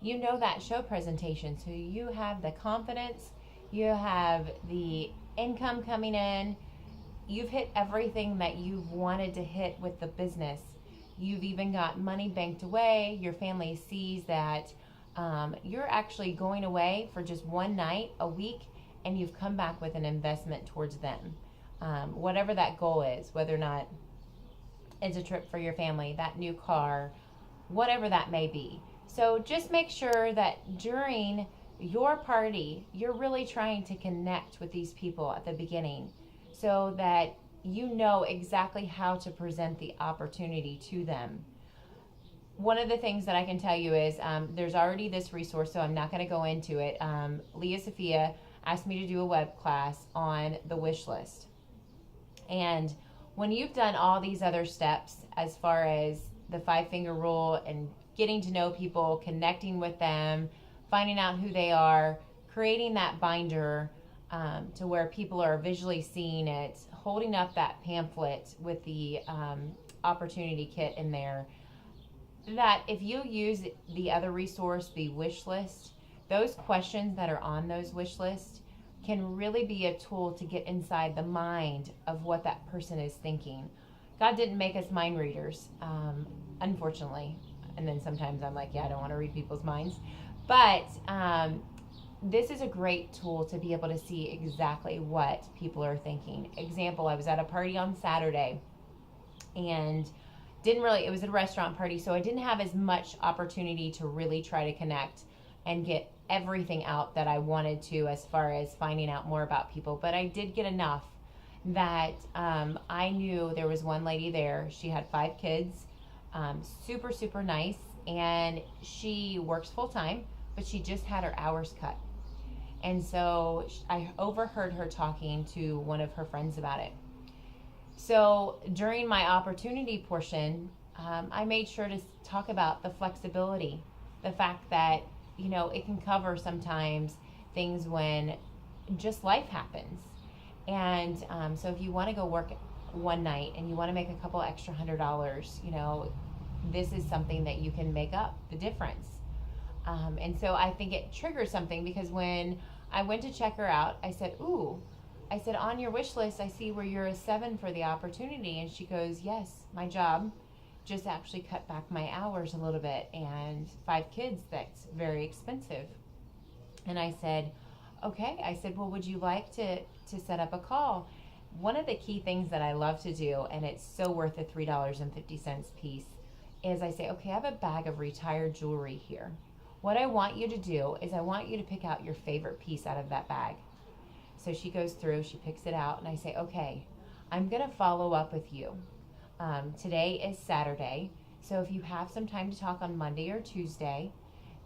you know that show presentation. So you have the confidence, you have the income coming in, you've hit everything that you've wanted to hit with the business. You've even got money banked away. Your family sees that you're actually going away for just one night a week, and you've come back with an investment towards them. Whatever that goal is, whether or not it's a trip for your family, that new car, whatever that may be. So just make sure that during your party, you're really trying to connect with these people at the beginning so that you know exactly how to present the opportunity to them. One of the things that I can tell you is there's already this resource, so I'm not going to go into it. Leah Sophia asked me to do a web class on the wish list. And when you've done all these other steps, as far as the 5-finger rule and getting to know people, connecting with them, finding out who they are, creating that binder to where people are visually seeing it, holding up that pamphlet with the opportunity kit in there, that if you use the other resource, the wish list, those questions that are on those wish lists can really be a tool to get inside the mind of what that person is thinking. God didn't make us mind readers, unfortunately. And then sometimes I'm like, yeah, I don't want to read people's minds. But this is a great tool to be able to see exactly what people are thinking. Example, I was at a party on Saturday and it was a restaurant party, so I didn't have as much opportunity to really try to connect and get everything out that I wanted to as far as finding out more about people. But I did get enough that I knew there was one lady there. She had 5 kids, super, super nice, and she works full time, but she just had her hours cut. And so I overheard her talking to one of her friends about it. So during my opportunity portion, I made sure to talk about the flexibility, the fact that, it can cover sometimes things when just life happens. And so if you want to go work one night and you want to make a couple extra $100, this is something that you can make up the difference. And so I think it triggers something, because when I went to check her out, I said, on your wish list, I see where you're a 7 for the opportunity. And she goes, yes, my job just actually cut back my hours a little bit, and 5 kids, that's very expensive. And I said, okay. I said, well, would you like to set up a call? One of the key things that I love to do, and it's so worth the $3.50 piece, is I say, okay, I have a bag of retired jewelry here. What I want you to do is I want you to pick out your favorite piece out of that bag. So she goes through, she picks it out, and I say, okay, I'm going to follow up with you. Today is Saturday, so if you have some time to talk on Monday or Tuesday,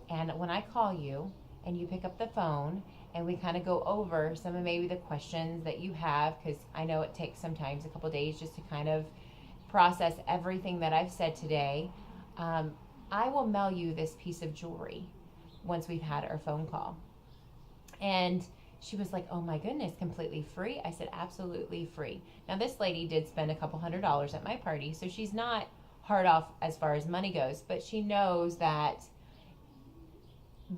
and when I call you and you pick up the phone and we kind of go over some of maybe the questions that you have, because I know it takes sometimes a couple days just to kind of process everything that I've said today, I will mail you this piece of jewelry once we've had our phone call. And she was like, oh my goodness, completely free? I said, absolutely free. Now, this lady did spend a couple $100 at my party, so she's not hard off as far as money goes, but she knows that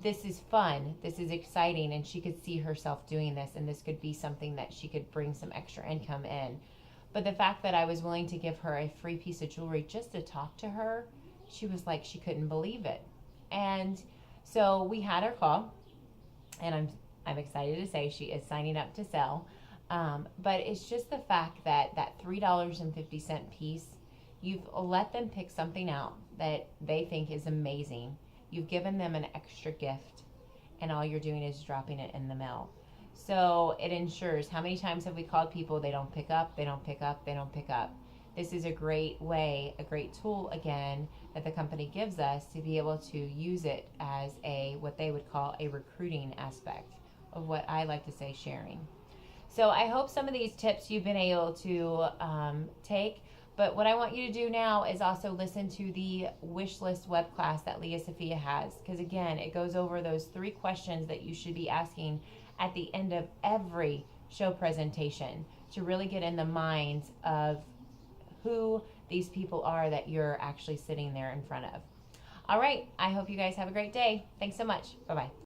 this is fun, this is exciting, and she could see herself doing this, and this could be something that she could bring some extra income in. But the fact that I was willing to give her a free piece of jewelry just to talk to her, she was like, she couldn't believe it. And so we had our call, and I'm excited to say she is signing up to sell. But it's just the fact that that $3.50 piece, you've let them pick something out that they think is amazing. You've given them an extra gift, and all you're doing is dropping it in the mail. So it ensures, how many times have we called people, they don't pick up, they don't pick up, they don't pick up. This is a great way, a great tool, again, that the company gives us to be able to use it as what they would call a recruiting aspect of what I like to say sharing. So I hope some of these tips you've been able to take. But what I want you to do now is also listen to the wish list web class that Leah Sophia has. Because again, it goes over those 3 questions that you should be asking at the end of every show presentation to really get in the minds of who these people are that you're actually sitting there in front of. All right. I hope you guys have a great day. Thanks so much. Bye bye.